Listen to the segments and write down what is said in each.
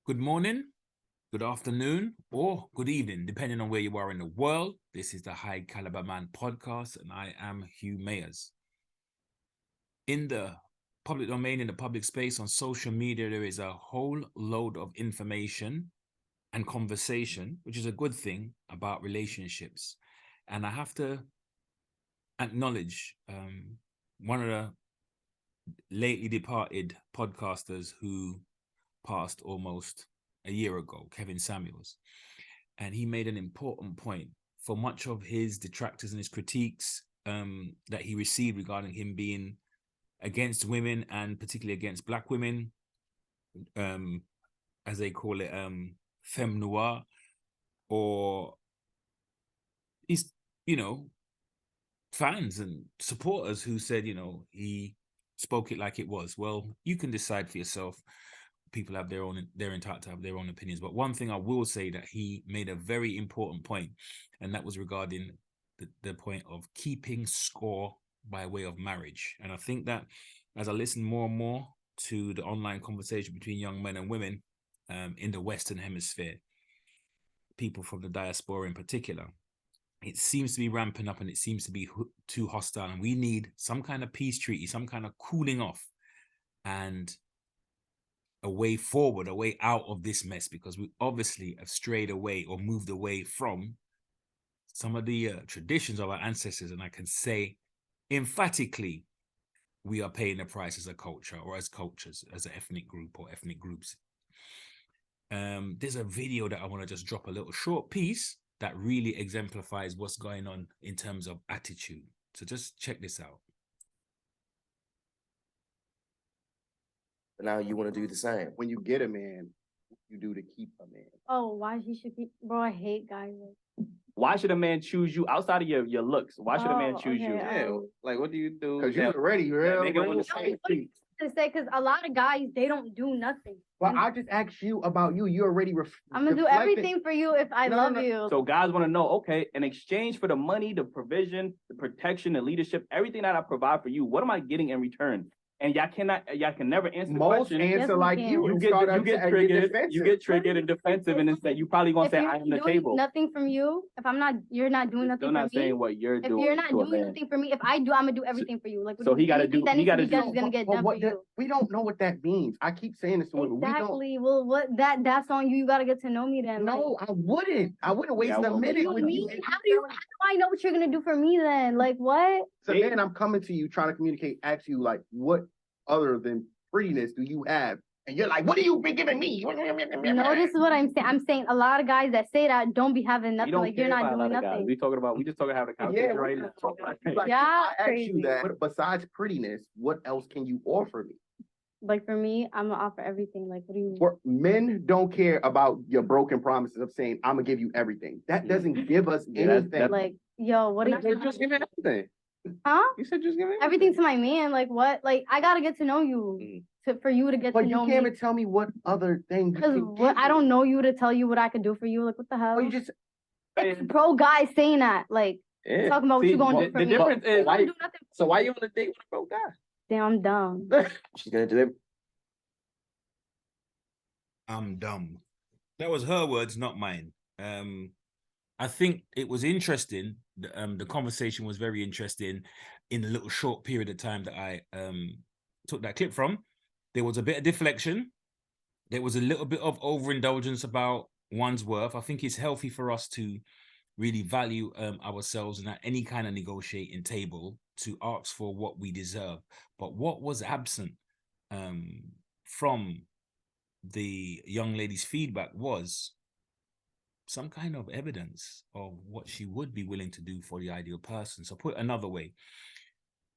Good morning, good afternoon, or good evening, depending on where you are in the world. This is the High Caliber Man podcast, and I am Hugh Mayers. In the public domain, in the public space, on social media, there is a whole load of information and conversation, which is a good thing, about relationships. And I have to acknowledge one of the lately departed podcasters who passed almost a year ago, Kevin Samuels. And he made an important point for much of his detractors and his critiques that he received regarding him being against women and particularly against Black women, as they call it, femnoir, or his, fans and supporters who said, he spoke it like it was. Well, you can decide for yourself. People have they're entitled to have their own opinions. But one thing I will say, that he made a very important point, and that was regarding the point of keeping score by way of marriage. And I think that as I listen more and more to the online conversation between young men and women in the Western Hemisphere, people from the diaspora in particular, it seems to be ramping up and it seems to be too hostile. And we need some kind of peace treaty, some kind of cooling off, and a way forward, a way out of this mess, because we obviously have strayed away or moved away from some of the traditions of our ancestors. And I can say emphatically, we are paying the price as a culture, or as cultures, as an ethnic group or ethnic groups. There's a video that I want to just drop a little short piece that really exemplifies what's going on in terms of attitude. So just check this out. But now you want to do the same. When you get a man, you do to keep a man. Oh, why he should keep? Bro, I hate guys. Why should a man choose you outside of your looks? Why should a man choose you? Yeah, Like, what do you do? because you're already real. nigga real wanna safety. To say, because a lot of guys, they don't do nothing. Well, I just asked you about you. You already I'm gonna do everything for you if I love you. So guys want to know, okay, in exchange for the money, the provision, the protection, the leadership, everything that I provide for you, what am I getting in return? And y'all can never answer the Most question. answer Yes, like we you. can. and You start get upset and triggered. defensive. You get triggered and defensive, and instead you probably gonna If say, you're "I am the doing table." nothing from you, if you're not doing nothing Still for not me. saying what you're If doing. you're not to a doing man. nothing for me, if I do, I'm gonna do everything for you. Like, So he gotta do- he gotta do- gonna get done for you. We don't know what that means. I keep saying this to women. Exactly. Well, that's on you. You gotta get to know me then. No, I wouldn't. I wouldn't waste Yeah, I a won't. minute What with do you you. mean? How do I know what you're gonna do for me then? Like what? So then I'm coming to you trying to communicate, ask you like, what other than prettiness do you have? And you're like, what do you be giving me? No, this is what I'm saying. I'm saying a lot of guys that say that don't be having We nothing. don't Like you're care not about a lot doing of guys. nothing. We just talking about a conversation Yeah, right now. like, Yeah, I asked crazy. you that. But besides prettiness, what else can you offer me? Like for me, I'm gonna offer everything. Like what do you mean? For men don't care about your broken promises of saying, I'm gonna give you everything. That doesn't give us Yeah, that's- anything. Like, yo, what do You you said just give it everything. Huh? You said just give it Everything to my man. Like what? Like I gotta get to know you for you to get But to you know can't me. even tell me what other thing. Because I don't know you to tell you what I could do for you. Like what the hell? Oh, you just It's pro guys saying that. Like Yeah. talking about what you gonna do for the me. difference is, You don't do nothing. so why you on a date with a broke guy? Damn, I'm dumb. She's gonna deliver. I'm dumb. That was her words, not mine. I think it was interesting. The conversation was very interesting in the little short period of time that I took that clip from. There was a bit of deflection. There was a little bit of overindulgence about one's worth. I think it's healthy for us to really value ourselves and at any kind of negotiating table to ask for what we deserve. But what was absent from the young lady's feedback was some kind of evidence of what she would be willing to do for the ideal person. So put another way,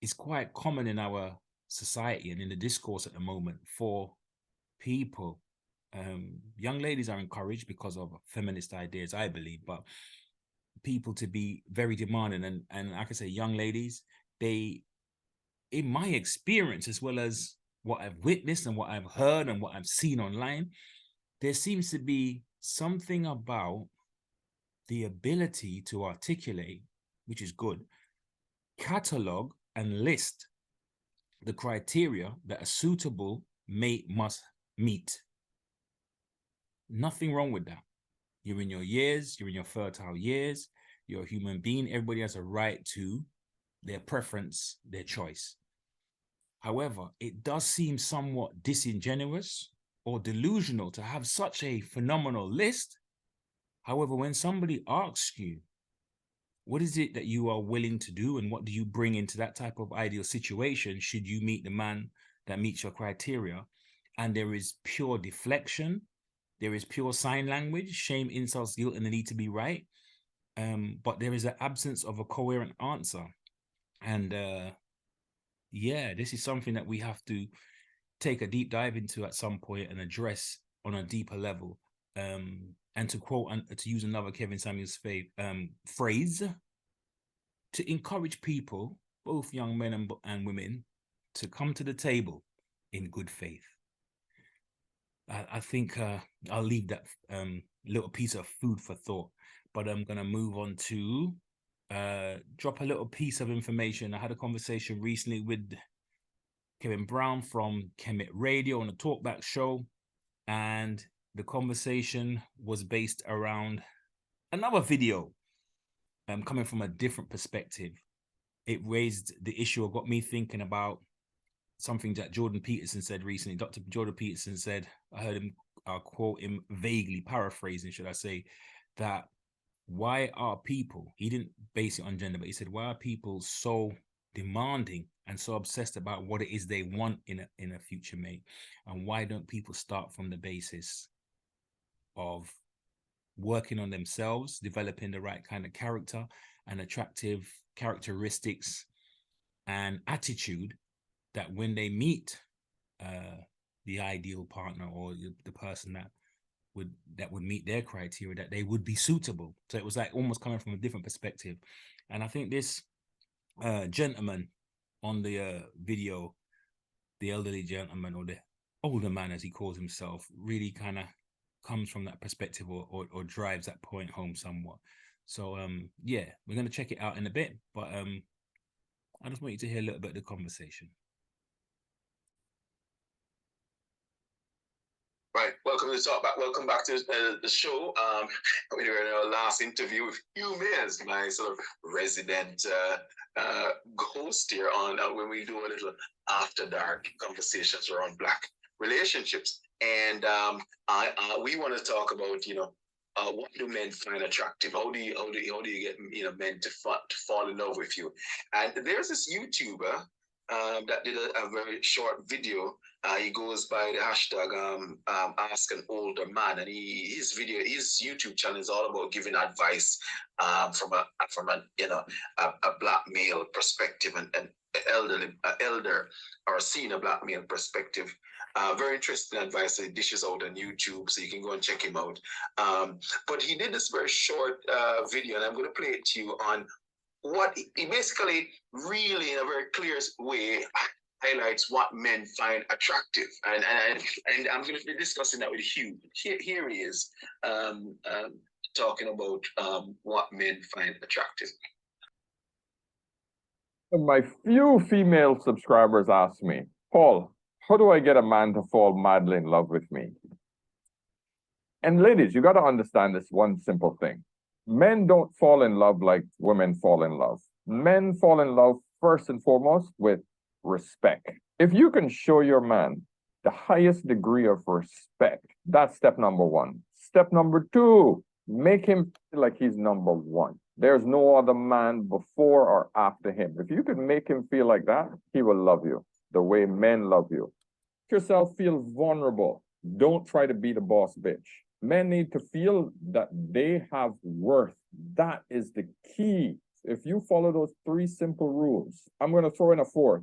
it's quite common in our society and in the discourse at the moment for people, young ladies are encouraged because of feminist ideas, I believe, but people to be very demanding. And like I say, young ladies, they, in my experience, as well as what I've witnessed and what I've heard and what I've seen online, there seems to be something about the ability to articulate, which is good, catalog and list the criteria that a suitable mate must meet. Nothing wrong with that. You're in your years, you're in your fertile years, you're a human being. Everybody has a right to their preference, their choice. However, it does seem somewhat disingenuous or delusional to have such a phenomenal list. However, when somebody asks you, what is it that you are willing to do and what do you bring into that type of ideal situation should you meet the man that meets your criteria? And there is pure deflection, there is pure sign language, shame, insults, guilt, and the need to be right. But there is an absence of a coherent answer. And yeah, this is something that we have to take a deep dive into at some point and address on a deeper level. And to quote and to use another Kevin Samuels phrase, to encourage people, both young men and women, to come to the table in good faith. I think I'll leave that little piece of food for thought, but I'm going to move on to drop a little piece of information. I had a conversation recently with Kevin Brown from Kemet Radio on a talkback show, and the conversation was based around another video coming from a different perspective. It raised the issue or got me thinking about something that Jordan Peterson said recently. Dr. Jordan Peterson said, I heard him quote him vaguely, paraphrasing, should I say, that why are people, he didn't base it on gender, but he said, why are people so demanding and so obsessed about what it is they want in a future mate? And why don't people start from the basis of working on themselves, developing the right kind of character and attractive characteristics and attitude that when they meet the ideal partner or the person that would meet their criteria, that they would be suitable. So it was like almost coming from a different perspective. And I think this gentleman on the video, the elderly gentleman or the older man as he calls himself, really kind of comes from that perspective or drives that point home somewhat. So yeah, we're going to check it out in a bit, but I just want you to hear a little bit of the conversation. Right, welcome to Talkback. Welcome back to the show. We were in our last interview with Hugh Mayers, my sort of resident host here on when we do a little after dark conversations around Black relationships. And we want to talk about, what do men find attractive? How do you get men to fall in love with you? And there's this YouTuber that did a very short video. He goes by the hashtag Ask an Older Man, and his YouTube channel is all about giving advice from a Black male perspective and elder or a senior Black male perspective. Very interesting advice that he dishes out on YouTube, so you can go and check him out. But he did this very short video, and I'm going to play it to you on what he basically really in a very clear way highlights what men find attractive. And I'm going to be discussing that with Hugh. Here he is talking about what men find attractive. My few female subscribers ask me, Paul, how do I get a man to fall madly in love with me? And ladies, you got to understand this one simple thing. Men don't fall in love like women fall in love. Men fall in love first and foremost with respect. If you can show your man the highest degree of respect, that's step number one. Step number two, make him feel like he's number one. There's no other man before or after him. If you can make him feel like that, he will love you the way men love you. Make yourself feel vulnerable. Don't try to be the boss bitch. Men need to feel that they have worth. That is the key. If you follow those three simple rules, I'm going to throw in a fourth.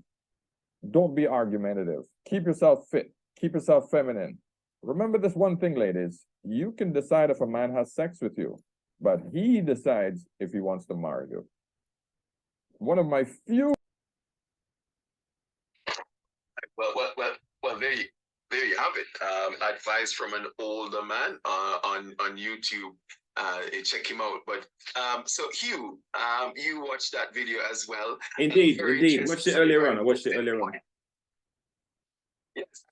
Don't be argumentative. Keep yourself fit. Keep yourself feminine. Remember this one thing, ladies. You can decide if a man has sex with you, but he decides if he wants to marry you. One of my few... Well, there you have it. Advice from an older man on YouTube. Check him out. But so Hugh, you watched that video as well. Indeed. Watched it earlier on. I watched it earlier on. Yes.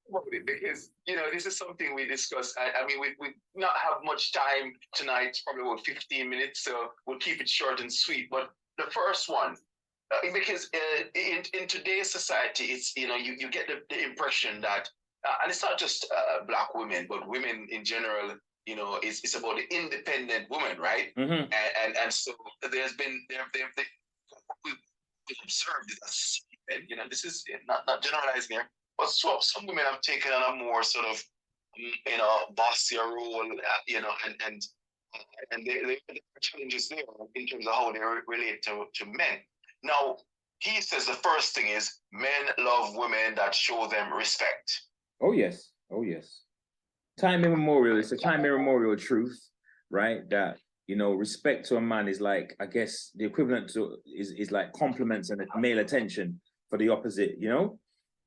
about it because this is something we discuss. I mean, we not have much time tonight, probably about 15 minutes, so we'll keep it short and sweet. But the first one, because in today's society, it's you get the impression that, and it's not just Black women, but women in general. It's about the independent woman, right? Mm-hmm. And so there's been we've observed this. This is not generalizing here, but some women have taken on a more sort of bossier role, and there are challenges there in terms of how they relate to men. Now, he says the first thing is men love women that show them respect. Oh yes, oh yes. Time immemorial. It's a time immemorial truth, right? That respect to a man is like, I guess, the equivalent to is like compliments and male attention for the opposite.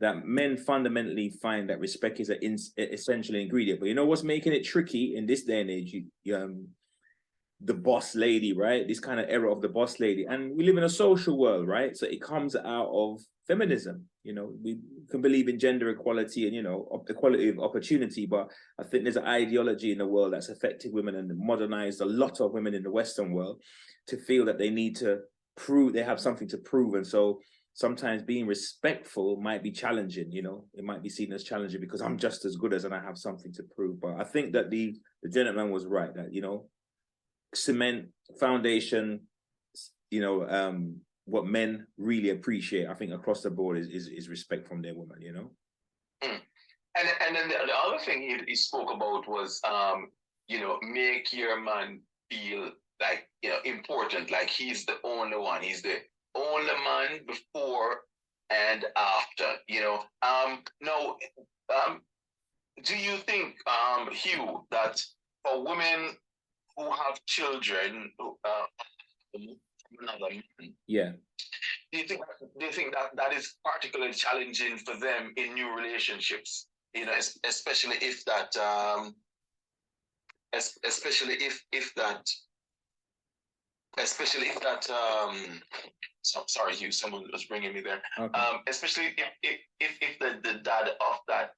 That men fundamentally find that respect is an essential ingredient. But what's making it tricky in this day and age? The boss lady, right? This kind of era of the boss lady, and we live in a social world, right? So it comes out of feminism. We can believe in gender equality and equality of opportunity, but I think there's an ideology in the world that's affected women and modernized a lot of women in the Western world to feel that they need to prove they have something to prove, and so sometimes being respectful might be challenging. It might be seen as challenging because I'm just as good as and I have something to prove. But I think that the gentleman was right that cement foundation, what men really appreciate, I think, across the board is respect from their woman. And then the other thing he spoke about was make your man feel like important, like he's the only one, he's the only man before and after. Now, do you think, Hugh, that for women who have children from another man, yeah, do you think that is particularly challenging for them in new relationships? Especially if that sorry, Hugh, someone was bringing me there. Okay. Especially if the dad of that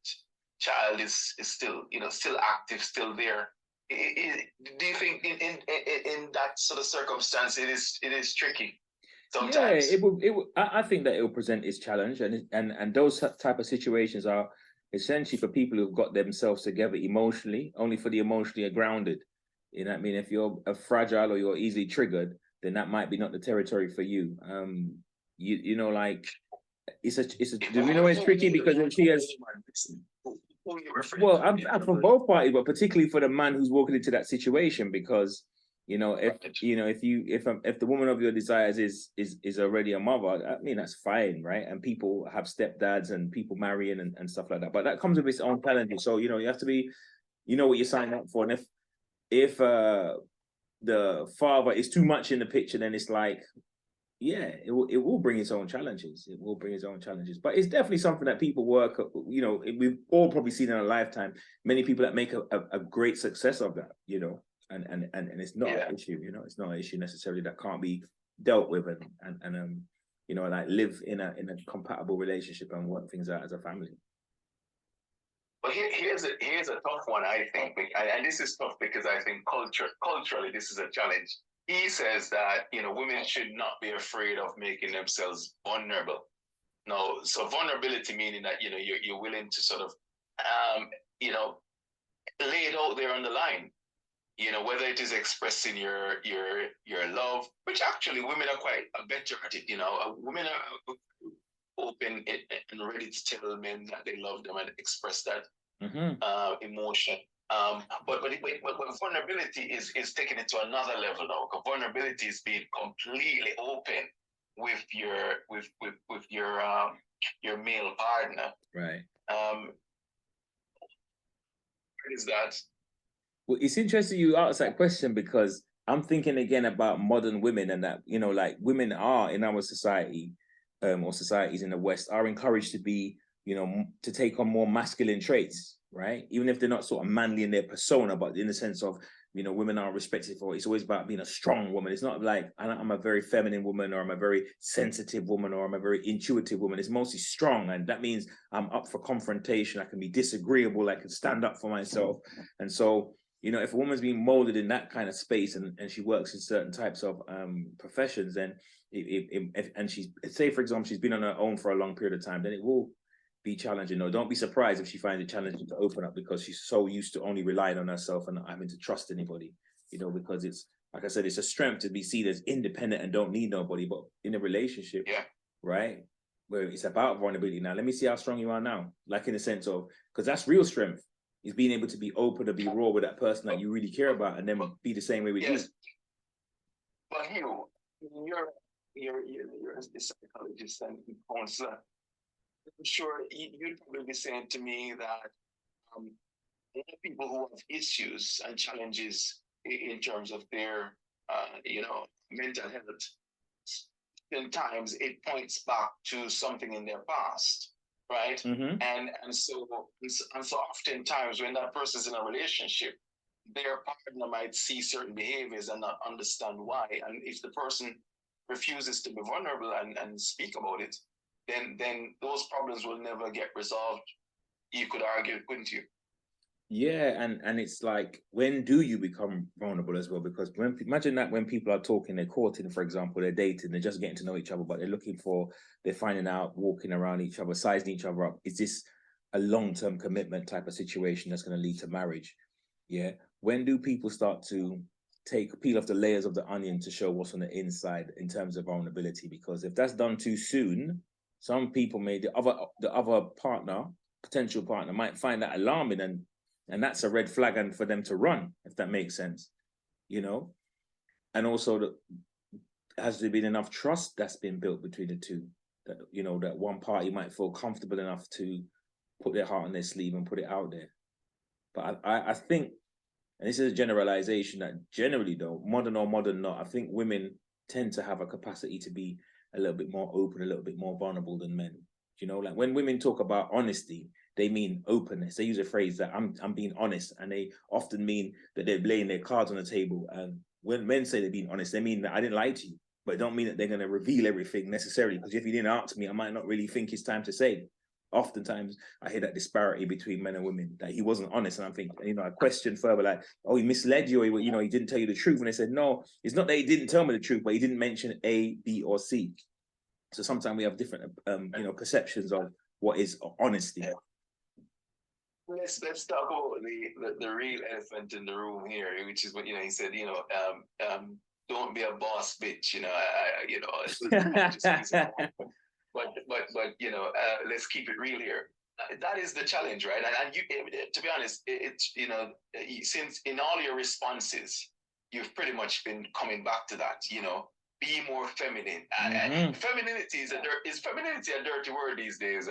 child is still still active, still there. Do you think in that sort of circumstance it is tricky sometimes? Yeah, I think that it will present its challenge, and those type of situations are essentially for people who've got themselves together emotionally. Only for the emotionally grounded. You know what I mean? If you're fragile or you're easily triggered, then that might be not the territory for you. Like it's tricky because she has. Well, I'm from both parties, but particularly for the man who's walking into that situation, because if the woman of your desires is already a mother, I mean that's fine, right? And people have stepdads and people marrying and stuff like that, but that comes with its own challenges. So you have to be, what you sign up for, and if the father is too much in the picture, then it's like, yeah, it will bring its own challenges. It will bring its own challenges, but it's definitely something that people work. We've all probably seen in our lifetime many people that make a great success of that. And it's not an issue. It's not an issue necessarily that can't be dealt with and like live in a compatible relationship and work things out as a family. But here's a tough one, I think, and this is tough because I think culturally this is a challenge. He says that women should not be afraid of making themselves vulnerable. No, so vulnerability meaning that you're willing to sort of lay it out there on the line. Whether it is expressing your love, which actually women are quite better at it. Women are open and ready to tell men that they love them and express that emotion. But vulnerability is taking it to another level now. Because vulnerability is being completely open with your male partner. Right. What is that? Well, it's interesting you ask that question because I'm thinking again about modern women and that, like women are in our society, or societies in the West are encouraged to be, to take on more masculine traits, right? Even if they're not sort of manly in their persona, but in the sense of you know, women are respected for. It's always about being a strong woman. It's not like I'm a very feminine woman, or I'm a very sensitive woman, or I'm a very intuitive woman. It's mostly strong. And that means I'm up for confrontation. I can be disagreeable. I can stand up for myself. And so, you know, if a woman's being molded in that kind of space, and she works in certain types of professions, then and she's, say for example, she's been on her own for a long period of time, then it will be challenging. No, don't be surprised if she finds it challenging to open up, because she's so used to only relying on herself and not having to trust anybody, you know, because it's, like I said, it's a strength to be seen as independent and don't need nobody. But in a relationship, Yeah. right, where it's about vulnerability. Now, let me see how strong you are now, like in the sense of, because that's real strength, is being able to be open, to be raw with that person that you really care about, and then be the same way with you. But you're a psychologist and counselor. I'm sure you'd probably be saying to me that people who have issues and challenges in terms of their, you know, mental health, sometimes it points back to something in their past, right? Mm-hmm. And so oftentimes when that person's in a relationship, their partner might see certain behaviors and not understand why. And if the person refuses to be vulnerable and speak about it, then those problems will never get resolved. You could argue, couldn't you? Yeah, and it's like, when do you become vulnerable as well? Because imagine that when people are talking, they're courting, for example, they're dating, they're just getting to know each other, but they're finding out, walking around each other, sizing each other up. Is this a long-term commitment type of situation that's going to lead to marriage? Yeah. When do people start to peel off the layers of the onion to show what's on the inside in terms of vulnerability? Because if that's done too soon, some people the other partner, potential partner, might find that alarming, and that's a red flag, and for them to run, if that makes sense, you know. And also, has there been enough trust that's been built between the two, that, you know, that one party might feel comfortable enough to put their heart on their sleeve and put it out there? But I think, and this is a generalization, that generally though, modern or modern not, I think women tend to have a capacity to be a little bit more open, a little bit more vulnerable than men. You know, like when women talk about honesty, they mean openness. They use a phrase that I'm being honest, and they often mean that they're laying their cards on the table. And when men say they're being honest, they mean that I didn't lie to you, but it don't mean that they're going to reveal everything necessarily, because if you didn't ask me, I might not really think it's time to say. Oftentimes I hear that disparity between men and women, that he wasn't honest, and I'm thinking, you know, I question further, like, oh, he misled you, or, you know, he didn't tell you the truth. And they said, no, it's not that he didn't tell me the truth, but he didn't mention A, B, or C. So sometimes we have different, you know, perceptions of what is honesty. Let's talk about the real elephant in the room here, which is what, you know, he said, you know, don't be a boss bitch, you know, you know, but you know, let's keep it real here. That is the challenge, right? And you, to be honest, it's, you know, since in all your responses, you've pretty much been coming back to that, you know, be more feminine. Femininity is femininity a dirty word these days?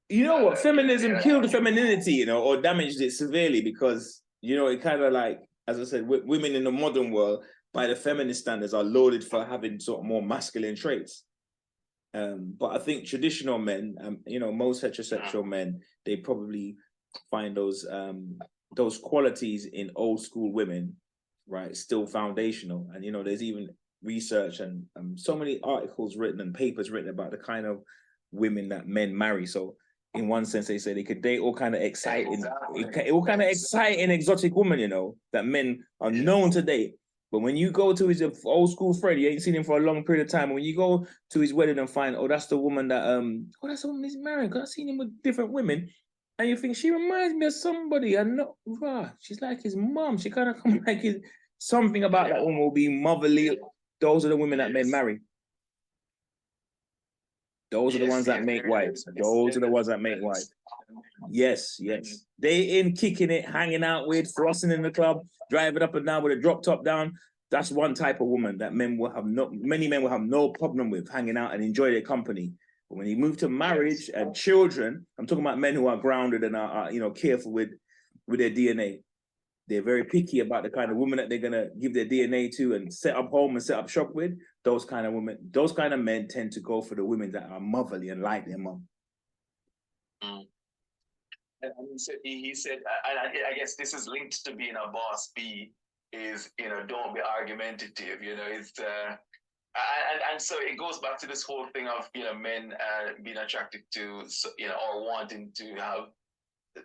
You know what? Feminism killed femininity, you know, or damaged it severely, because, you know, it kind of like, as I said, women in the modern world, by the feminist standards, are lauded for having sort of more masculine traits. But I think traditional men, you know, most heterosexual men, they probably find those qualities in old school women, right, still foundational. And, you know, there's even research and so many articles written and papers written about the kind of women that men marry. So in one sense, they say they could date all kind of exciting, exotic women, you know, that men are known to date. But when you go to his old school friend, you ain't seen him for a long period of time. And when you go to his wedding and find, oh, that's the woman that, that's the woman he's marrying, because I've seen him with different women. And you think, she reminds me of somebody. I know, she's like his mom. She kind of comes like something about that woman will be motherly. Those are the women that men marry. Those are the ones that make wives. Those are the ones that make wives. Yes. They in kicking it, hanging out with, flossing in the club, driving up and down with a drop top down. That's one type of woman that many men will have no problem with, hanging out and enjoy their company. But when you move to marriage and children, I'm talking about men who are grounded and are, you know, careful with their DNA. They're very picky about the kind of woman that they're gonna give their DNA to and set up home and set up shop with. Those kind of women, those kind of men tend to go for the women that are motherly and like their mom. And he said, and I guess this is linked to being a boss B. don't be argumentative. It's and so it goes back to this whole thing of men being attracted to or wanting to have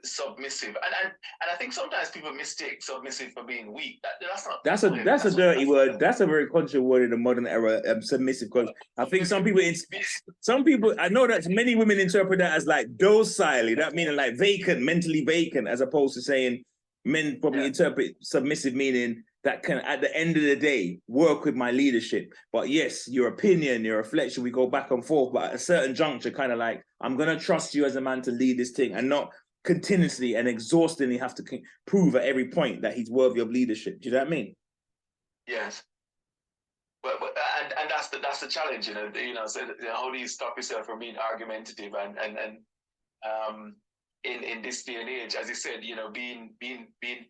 submissive, and I think sometimes people mistake submissive for being weak. That's not. That's a dirty word. That's a very controversial word in the modern era. Submissive, because I think some people. I know that many women interpret that as like docile. That meaning like vacant, mentally vacant, as opposed to saying men probably interpret submissive meaning that can, at the end of the day, work with my leadership. But yes, your opinion, your reflection, we go back and forth. But at a certain juncture, kind of like, I'm gonna trust you as a man to lead this thing, and not continuously and exhaustingly have to prove at every point that he's worthy of leadership. Do you know what I mean? Yes. But and that's the challenge, So how do you stop yourself from being argumentative and in this day and age, as you said, being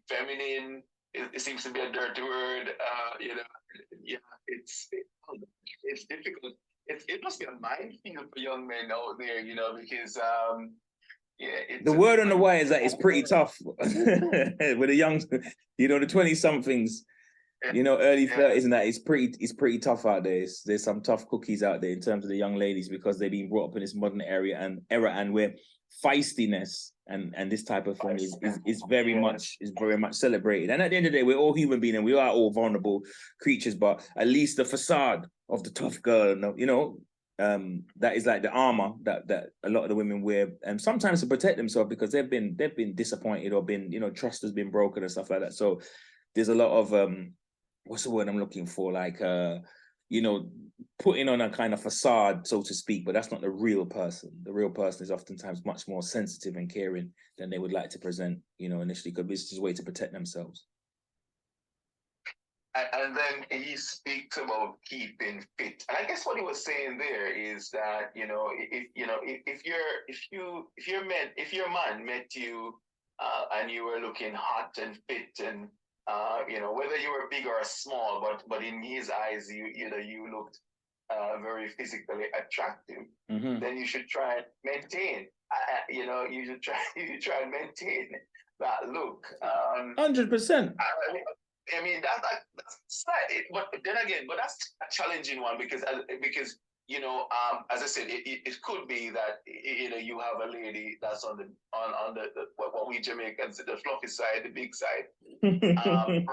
feminine, it seems to be a dirty word. It's difficult. It must be a minefield for young men out there, because the word on the wire is that it's pretty tough with the young, the 20-somethings, early 30s, and that it's pretty tough out there. There's some tough cookies out there in terms of the young ladies, because they've been brought up in this modern era and where feistiness and this type of thing is very much celebrated. And at the end of the day, we're all human beings and we are all vulnerable creatures, but at least the facade of the tough girl, that is like the armor that a lot of the women wear, and sometimes to protect themselves because they've been disappointed or been, trust has been broken and stuff like that. So there's a lot of what's the word I'm looking for, like putting on a kind of facade, so to speak, but that's not the real person. The real person is oftentimes much more sensitive and caring than they would like to present, initially, because it's just a way to protect themselves. And then he speaks about keeping fit. And I guess what he was saying there is that, if your man met you and you were looking hot and fit and whether you were big or small, but in his eyes you looked very physically attractive, then you should try and maintain. You should try and maintain that look. 100%. I mean that's slightly, but then again, that's a challenging one because as I said, it could be that you have a lady that's on the what we Jamaicans the fluffy side, the big side. Some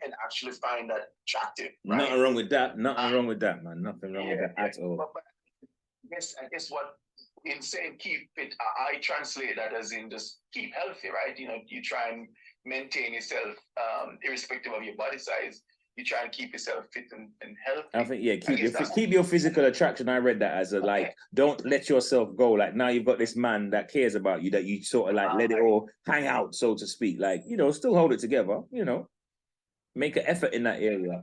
men actually find that attractive. Right? Nothing wrong with that. Nothing wrong with that, man. Nothing wrong with that at all. But I guess what in saying keep fit, I translate that as in just keep healthy, right? You try and maintain yourself, irrespective of your body size. You try and keep yourself fit and healthy. I think, keep your physical attraction. I read that as don't let yourself go. Like, now you've got this man that cares about you, that you sort of like let it all hang out, so to speak. Like, still hold it together, make an effort in that area.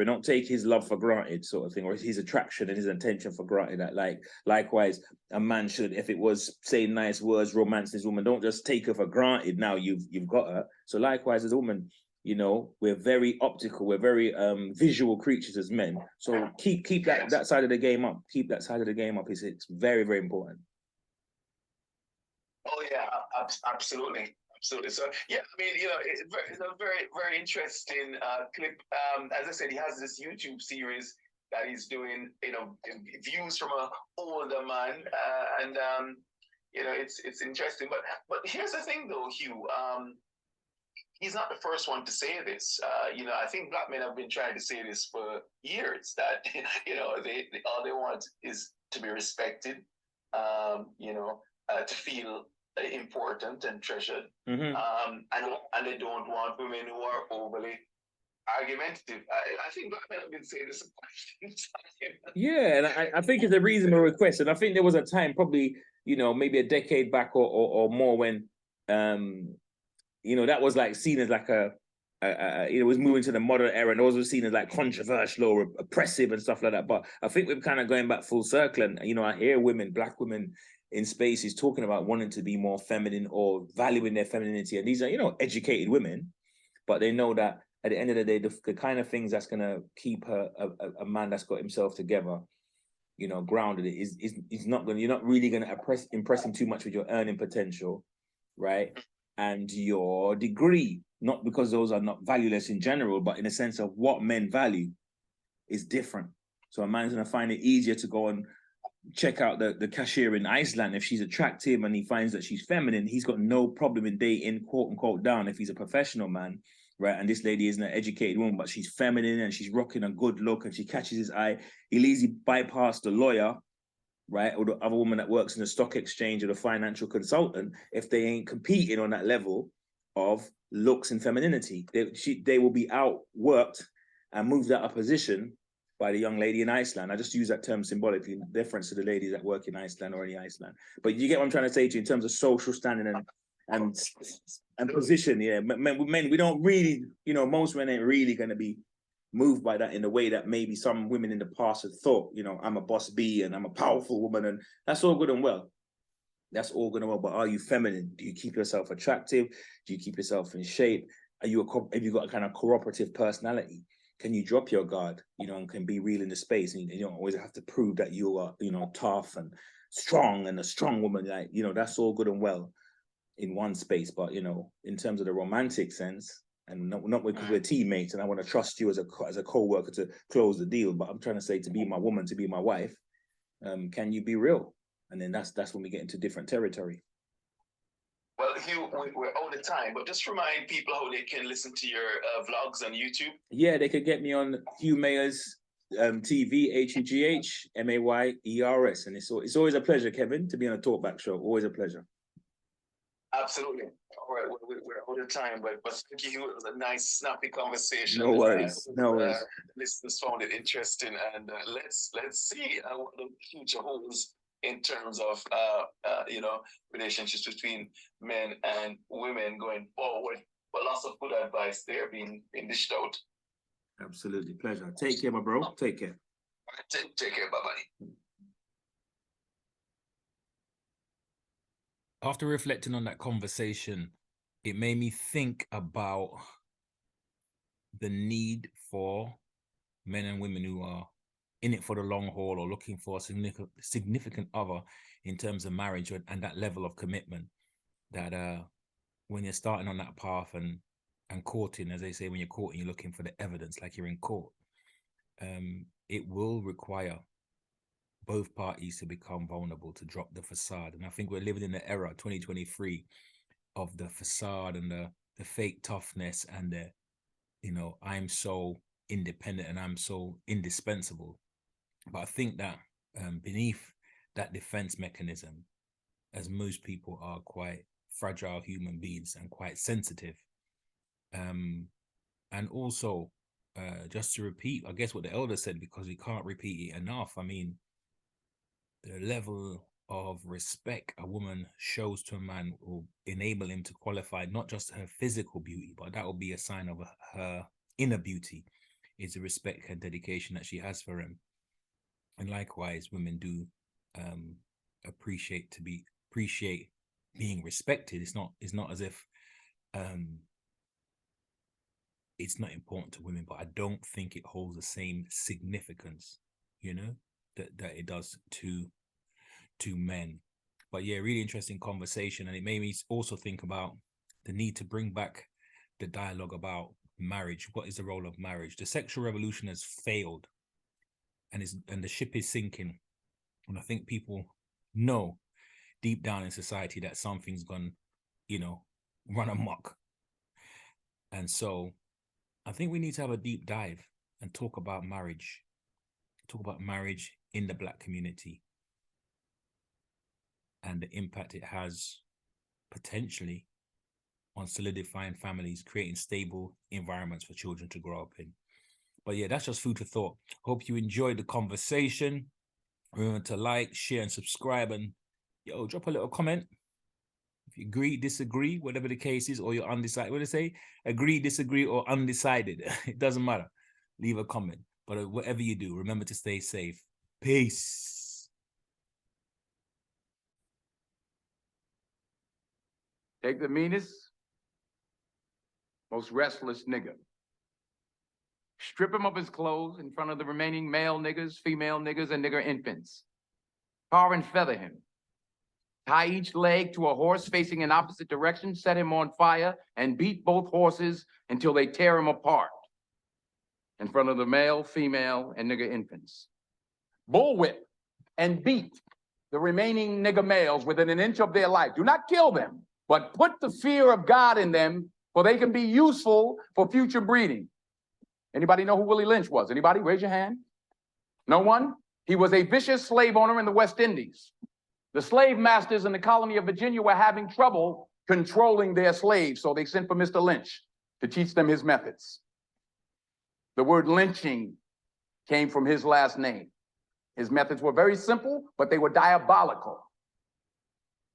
Don't take his love for granted, sort of thing, or his attraction and his intention for granted. That, like, likewise, a man should, if it was saying nice words, romance this woman, don't just take her for granted. Now you've got her. So likewise, as a woman, we're very optical, we're very visual creatures as men. So keep that side of the game up. Keep that side of the game up. It's very, very important. Oh yeah, absolutely. Absolutely. So yeah, I mean, it's a very, very interesting clip. As I said, he has this YouTube series that he's doing, views from an older man, and it's interesting. But here's the thing, though, Hugh. He's not the first one to say this. I think black men have been trying to say this for years. That they all they want is to be respected. To feel important and treasured, and they don't want women who are overly argumentative. I think black men have been saying this for time. Yeah, and I think it's a reasonable request, and I think there was a time, probably maybe a decade back or more, when that was like seen as like it was moving to the modern era, and those were seen as like controversial or oppressive and stuff like that. But I think we're kind of going back full circle, and I hear black women in spaces talking about wanting to be more feminine or valuing their femininity, and these are educated women, but they know that at the end of the day, the kind of things that's going to keep a man that's got himself together, grounded, is not going. You're not really going to impress him too much with your earning potential, right? And your degree, not because those are not valueless in general, but in a sense of what men value is different. So a man's gonna find it easier to go and check out the cashier in Iceland if she's attractive and he finds that she's feminine. He's got no problem in dating, quote unquote, down if he's a professional man, right? And this lady isn't an educated woman, but she's feminine and she's rocking a good look and she catches his eye. He'll easily bypass the lawyer, right? Or the other woman that works in the stock exchange or the financial consultant if they ain't competing on that level of looks and femininity. They will be outworked and moved out of position by the young lady in Iceland. I just use that term symbolically in deference to the ladies that work in Iceland or in Iceland. But you get what I'm trying to say to you in terms of social standing and position. Yeah, men, we don't really, you know, most men ain't really going to be moved by that in the way that maybe some women in the past have thought, you know, I'm a boss B and I'm a powerful woman, and that's all good and well. That's all good and well, but are you feminine? Do you keep yourself attractive? Do you keep yourself in shape? Have you got a kind of cooperative personality? Can you drop your guard, you know, and can be real in the space? And you don't always have to prove that you are, you know, tough and strong and a strong woman. Like, you know, that's all good and well in one space. But, you know, in terms of the romantic sense, and not because we're teammates and I want to trust you as a co-worker to close the deal, but I'm trying to say to be my woman, to be my wife, can you be real? And then that's when we get into different territory. Well, Hugh, we're out of time, but just remind people how they can listen to your vlogs on YouTube. Yeah, they could get me on Hugh Mayers TV, HUGH MAYERS. And it's always a pleasure, Kevin, to be on a talkback show. Always a pleasure. Absolutely. All right, we're out of time, but thank you. It was a nice, snappy conversation. No worries. No worries. Listeners found it interesting, and let's see what the future holds in terms of you know, relationships between men and women going forward. But lots of good advice there being dished out. Absolutely. Pleasure. Take care, my bro. Take care. All right, take care. Bye-bye. After reflecting on that conversation, it made me think about the need for men and women who are in it for the long haul or looking for a significant other in terms of marriage and that level of commitment, that when you're starting on that path and courting, as they say, when you're courting, you're looking for the evidence like you're in court. It will require both parties to become vulnerable, to drop the facade. And I think we're living in the era, 2023, of the facade and the fake toughness and the, you know, I'm so independent and I'm so indispensable. But I think that beneath that defense mechanism, as most people are quite fragile human beings and quite sensitive, and also just to repeat, I guess what the elder said, because we can't repeat it enough. I mean, the level of respect a woman shows to a man will enable him to qualify not just her physical beauty, but that will be a sign of her inner beauty, is the respect and dedication that she has for him. And likewise, women do appreciate being respected. It's not as if it's not important to women, but I don't think it holds the same significance, you know, that it does to men. But yeah, really interesting conversation, and it made me also think about the need to bring back the dialogue about marriage. What is the role of marriage? The sexual revolution has failed, and the ship is sinking. And I think people know deep down in society that something's gone, you know, run amok. And so I think we need to have a deep dive and talk about marriage in the Black community and the impact it has potentially on solidifying families, creating stable environments for children to grow up in. But yeah, that's just food for thought. Hope you enjoyed the conversation. Remember to like, share, and subscribe, and drop a little comment. If you agree, disagree, whatever the case is, or you're undecided, what do they say? Agree, disagree, or undecided. It doesn't matter. Leave a comment. But whatever you do, remember to stay safe. Peace. Take the meanest, most restless nigga. Strip him of his clothes in front of the remaining male niggas, female niggas, and nigger infants. Tar and feather him. tie each leg to a horse facing in opposite direction, set him on fire, and beat both horses until they tear him apart in front of the male, female, and nigger infants. Bullwhip and beat the remaining nigger males within an inch of their life. Do not kill them, but put the fear of God in them, for they can be useful for future breeding. Anybody know who Willie Lynch was? Anybody? Raise your hand. No one? He was a vicious slave owner in the West Indies. The slave masters in the colony of Virginia were having trouble controlling their slaves, so they sent for Mr. Lynch to teach them his methods. The word lynching came from his last name. His methods were very simple, but they were diabolical.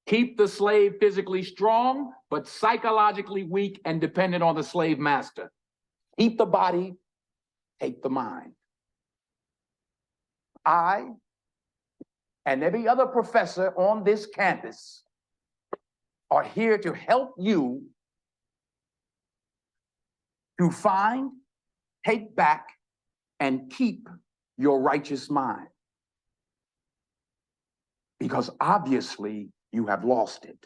Keep the slave physically strong, but psychologically weak and dependent on the slave master. Keep the body, take the mind. I and every other professor on this campus are here to help you to find, take back, and keep your righteous mind. Because obviously you have lost it.